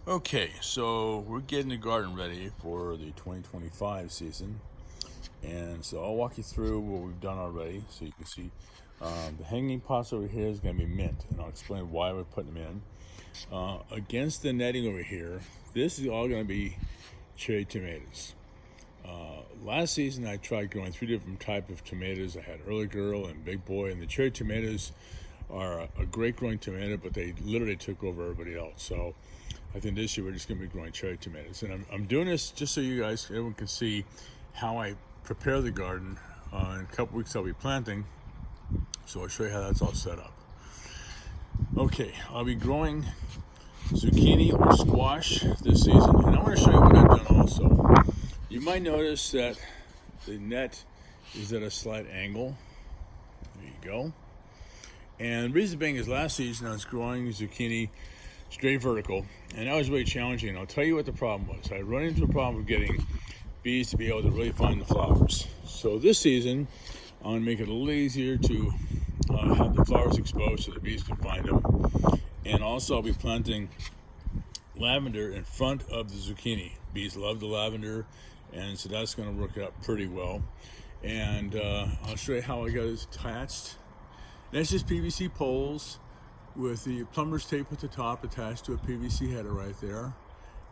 Okay, so we're getting the garden ready for the 2025 season, and so I'll walk you through what we've done already so you can see. The hanging pots over here is going to be mint, and I'll explain why we're putting them in. Against the netting over here, this is all going to be cherry tomatoes. Last season I tried growing 3 different types of tomatoes. I had Early Girl and Big Boy, and the cherry tomatoes are a great growing tomato, but they literally took over everybody else. So I think this year we're just going to be growing cherry tomatoes. And I'm doing this just so you guys, everyone can see how I prepare the garden. In a couple weeks I'll be planting, so I'll show you how that's all set up. Okay, I'll be growing zucchini or squash this season, and I want to show you what I've done also. You might notice that the net is at a slight angle. There you go. And the reason being is last season I was growing zucchini straight vertical, and that was really challenging. And I'll tell you what the problem was. I run into a problem of getting bees to be able to really find the flowers. So this season, I'm going to make it a little easier to have the flowers exposed so the bees can find them. And also I'll be planting lavender in front of the zucchini. Bees love the lavender, and so that's going to work out pretty well. And I'll show you how I got it attached. That's just PVC poles with the plumber's tape at the top attached to a PVC header right there.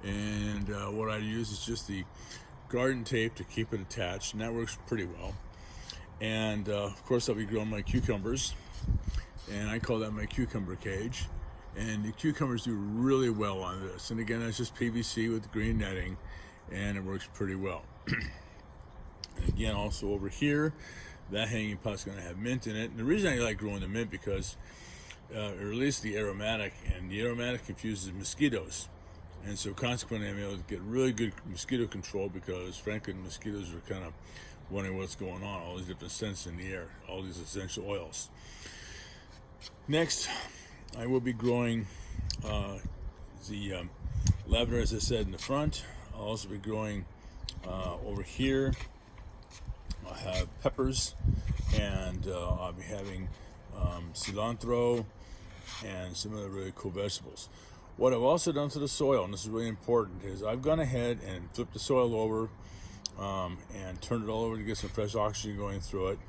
And what I use is just the garden tape to keep it attached, and that works pretty well. And of course I'll be growing my cucumbers, and I call that my cucumber cage. And the cucumbers do really well on this. And again, that's just PVC with green netting, and it works pretty well. And again, also over here, that hanging pot's going to have mint in it. And the reason I like growing the mint because it releases the aromatic, and the aromatic confuses mosquitoes. And so consequently, I'm able to get really good mosquito control because frankly, the mosquitoes are kind of wondering what's going on, all these different scents in the air, all these essential oils. Next, I will be growing the lavender, as I said, in the front. I'll also be growing over here. I'll have peppers, and I'll be having cilantro and some other really cool vegetables. What I've also done to the soil, and this is really important, is I've gone ahead and flipped the soil over and turned it all over to get some fresh oxygen going through it.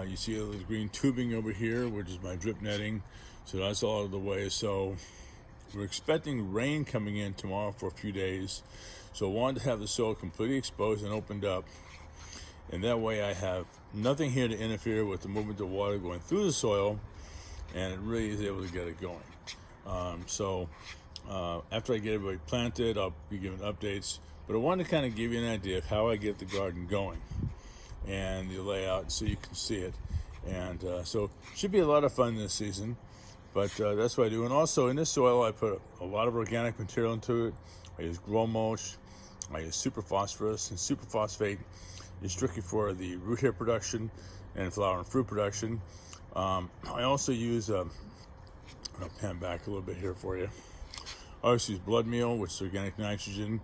You see the green tubing over here, which is my drip netting, so that's all out of the way. So we're expecting rain coming in tomorrow for a few days, so I wanted to have the soil completely exposed and opened up, and that way I have nothing here to interfere with the movement of water going through the soil, and it really is able to get it going. After I get everybody planted, I'll be giving updates, but I wanted to kind of give you an idea of how I get the garden going and the layout so you can see it. And so it should be a lot of fun this season, but that's what I do. And also in this soil, I put a lot of organic material into it. I use grow mulch, I use super phosphorus, and super phosphate is strictly for the root hair production and flower and fruit production. I also use, I'll pan back a little bit here for you. I also use blood meal, which is organic nitrogen.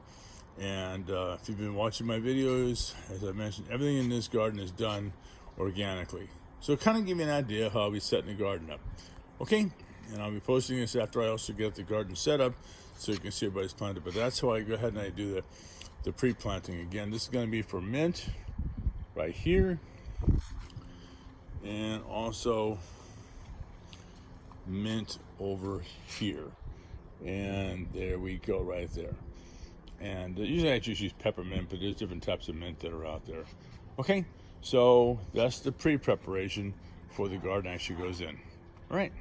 And if you've been watching my videos, as I mentioned, everything in this garden is done organically. So kind of give you an idea of how I'll be setting the garden up. Okay, and I'll be posting this after I also get the garden set up so you can see everybody's planted. But that's how I go ahead and I do the pre-planting. Again, this is going to be for mint right here, and also mint over here. And there we go right there. And usually I just use peppermint, but there's different types of mint that are out there. Okay, so that's the pre-preparation before the garden actually goes in. All right.